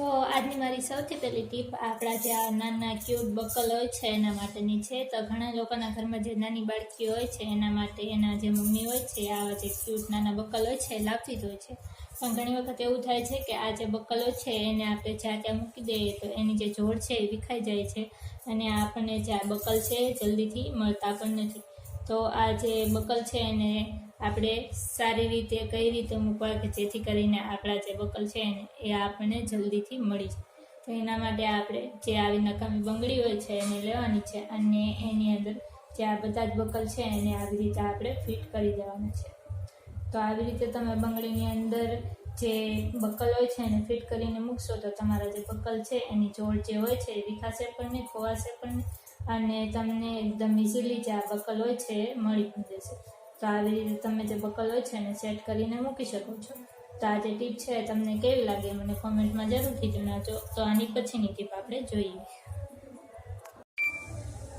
તો આજની મારી સૌથી પહેલી ટીપ આપણા જે આ નાના ક્યુટ બકલ હોય છે એના માટેની છે। તો ઘણા લોકોના ઘરમાં જે નાની બાળકી હોય છે એના માટે એના જે મમ્મી હોય છે આવા જે ક્યુટ નાના બકલ હોય છે લાવતી જ હોય છે। પણ ઘણી વખત એવું થાય છે કે આ જે બકલ હોય છે એને આપણે જ્યાં ત્યાં મૂકી દઈએ તો એની જે જોડ છે એ વિખાઈ જાય છે અને આપણને જે આ બકલ છે જલ્દીથી મળતા પણ નથી। તો આ જે બકલ છે એને આપણે સારી રીતે કઈ રીતે મૂકવા કે જેથી કરીને આપણા જે બકલ છે એ આપણને જલ્દીથી મળી જાય। તો એના માટે આપણે જે આવી નકામી બંગડી હોય છે એને લેવાની છે અને એની અંદર જે આ બધા જ બકલ છે એને આવી રીતે આપણે ફિટ કરી દેવાના છે। તો આવી રીતે તમે બંગડીની અંદર જે બકલ હોય છે એને ફિટ કરીને મૂકશો તો તમારા જે બકલ છે એની જોડ જે હોય છે એ વિખાશે પણ નહીં, ખોવાશે પણ નહીં અને તમને એકદમ ઇઝીલી જે આ બકલ હોય છે એ મળી પણ જશે। તો આવી રીતે તમે જે બકલ હોય છે એને સેટ કરીને મૂકી શકો છો। તો આ જે ટીપ છે તમને કેવી લાગે મને કોમેન્ટમાં જરૂરથી જણાવજો। તો આની પછીની ટીપ આપણે જોઈએ।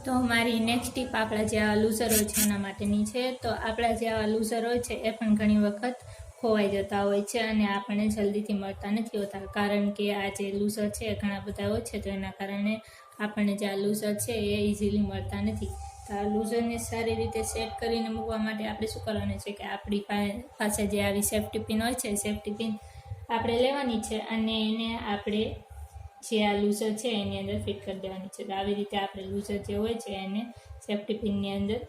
તો મારી નેક્સ્ટ ટીપ આપણા જે આવા લૂઝર હોય છે એના માટેની છે। તો આપણા જે આવા લૂઝર હોય છે એ પણ ઘણી વખત ખોવાઈ જતા હોય છે અને આપણને જલ્દીથી મળતા નથી હોતા, કારણ કે આ જે લૂઝર છે ઘણા બધા હોય છે તો એના કારણે આપણને જે આ લૂઝર છે એ ઇઝીલી મળતા નથી। તો આ લૂઝરને સારી રીતે સેટ કરીને મૂકવા માટે આપણે શું કરવાનું છે કે આપણી પાસે જે આવી સેફ્ટી પિન હોય છે સેફ્ટી પિન આપણે લેવાની છે અને એને આપણે જે આ લૂઝર છે એની અંદર ફિટ કરી દેવાની છે। તો આવી રીતે આપણે લૂઝર જે હોય છે એને સેફ્ટી પિનની અંદર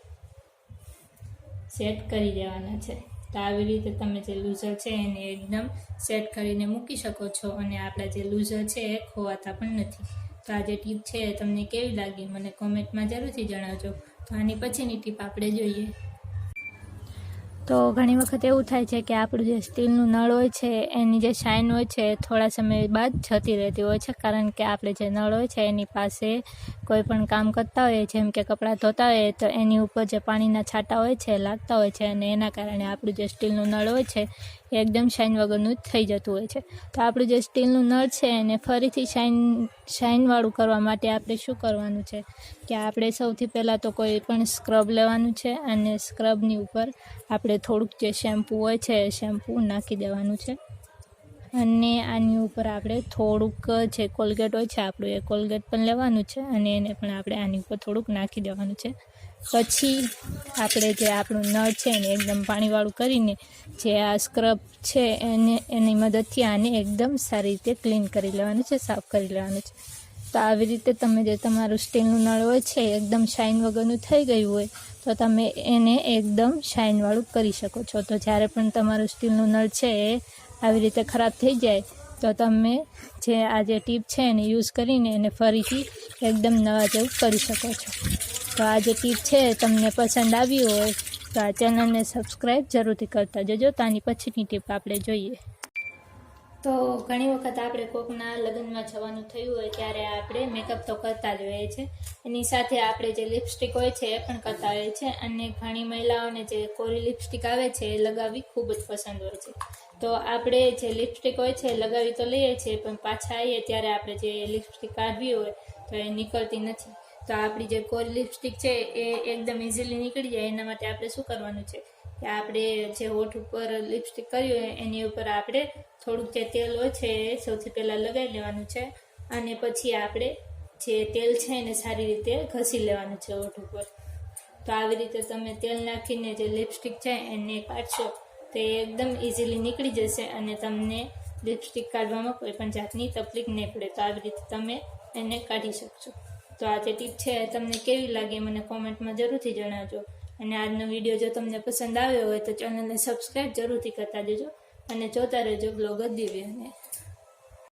સેટ કરી દેવાના છે। તો આવી રીતે તમે જે લૂઝર છે એને એકદમ સેટ કરીને મૂકી શકો છો અને આપણા જે લૂઝર છે એ ખોવાતા પણ નથી। તો આ જે ટીપ છે તમને કેવી લાગી મને કોમેન્ટમાં જરૂરથી જણાવજો। તો આની પછીની ટીપ આપણે જોઈએ। તો ઘણી વખત એવું થાય છે કે આપણું જે સ્ટીલનું નળ હોય છે એની જે શાઇન હોય છે થોડા સમય બાદ જતી રહેતી હોય છે, કારણ કે આપણે જે નળ હોય છે એની પાસે કોઈ પણ કામ કરતા હોઈએ જેમ કે કપડાં ધોતા હોઈએ તો એની ઉપર જે પાણીના છાંટા હોય છે લાગતા હોય છે અને એના કારણે આપણું જે સ્ટીલનું નળ હોય છે એ એકદમ શાઇન વગરનું જ થઈ જતું હોય છે। તો આપણું જે સ્ટીલનું નળ છે એને ફરીથી શાઇનવાળું કરવા માટે આપણે શું કરવાનું છે કે આપણે સૌથી પહેલાં તો કોઈ પણ સ્ક્રબ લેવાનું છે અને સ્ક્રબની ઉપર આપણે થોડુંક જે શેમ્પૂ હોય છે એ શેમ્પૂ નાખી દેવાનું છે અને આની ઉપર આપણે થોડુંક જે કોલગેટ હોય છે આપણું એ કોલગેટ પણ લેવાનું છે અને એને પણ આપણે આની ઉપર થોડુંક નાખી દેવાનું છે। પછી આપણે જે આપણું નળ છે એને એકદમ પાણીવાળું કરીને જે આ સ્ક્રબ છે એની મદદથી આને એકદમ સારી રીતે ક્લીન કરી લેવાનું છે, સાફ કરી લેવાનું છે। તો આવી રીતે તમે જે તમારું સ્ટીલનું નળ હોય છે એકદમ શાઇન વગરનું થઈ ગયું હોય તો તમે એને એકદમ શાઇનવાળું કરી શકો છો। તો જ્યારે પણ તમારું સ્ટીલનું નળ છે એ આવી રીતે ખરાબ થઈ જાય તો તમે જે આ જે ટીપ છે એને યુઝ કરીને એને ફરીથી એકદમ નવા જેવું કરી શકો છો। તો આ જે ટીપ છે તમને પસંદ આવી હોય તો આ ચેનલને સબસ્ક્રાઈબ જરૂરથી કરતા જજો। તો આની પછીની ટીપ આપણે જોઈએ। તો ઘણી વખત આપણે કોકના લગ્નમાં જવાનું થયું હોય ત્યારે આપણે મેકઅપ તો કરતા જ હોઈએ છીએ, એની સાથે આપણે જે લિપસ્ટિક હોય છે એ પણ કરતા હોઈએ છીએ અને ઘણી મહિલાઓને જે કોરી લિપસ્ટિક આવે છે એ લગાવવી ખૂબ જ પસંદ હોય છે। તો આપણે જે લિપસ્ટિક હોય છે એ લગાવી તો લઈએ છીએ પણ પાછા આવીએ ત્યારે આપણે જે લિપસ્ટિક કાઢવી હોય તો એ નીકળતી નથી। તો આપણી જે કોરી લિપસ્ટિક છે એ એકદમ ઇઝીલી નીકળી જાય એના માટે આપણે શું કરવાનું છે કે આપણે જે હોઠ ઉપર લિપસ્ટિક કરી હોય એની ઉપર આપણે થોડુંક જે તેલ હોય છે એ સૌથી પહેલાં લગાવી લેવાનું છે અને પછી આપણે જે તેલ છે એને સારી રીતે ઘસી લેવાનું છે હોઠ ઉપર। તો આવી રીતે તમે તેલ નાખીને જે લિપસ્ટિક છે એને કાઢશો તો એ એકદમ ઇઝીલી નીકળી જશે અને તમને લિપસ્ટિક કાઢવામાં કોઈ પણ જાતની તકલીફ નહીં પડે। તો આવી રીતે તમે એને કાઢી શકશો। તો આ જે ટીપ છે તમને કેવી લાગે મને કોમેન્ટમાં જરૂરથી જણાવજો અને આજનો વિડીયો જો તમને પસંદ આવ્યો હોય તો ચેનલને સબસ્ક્રાઈબ જરૂરથી કરતા જજો અને જોતા રહેજો બ્લોગર દિવ્યાને।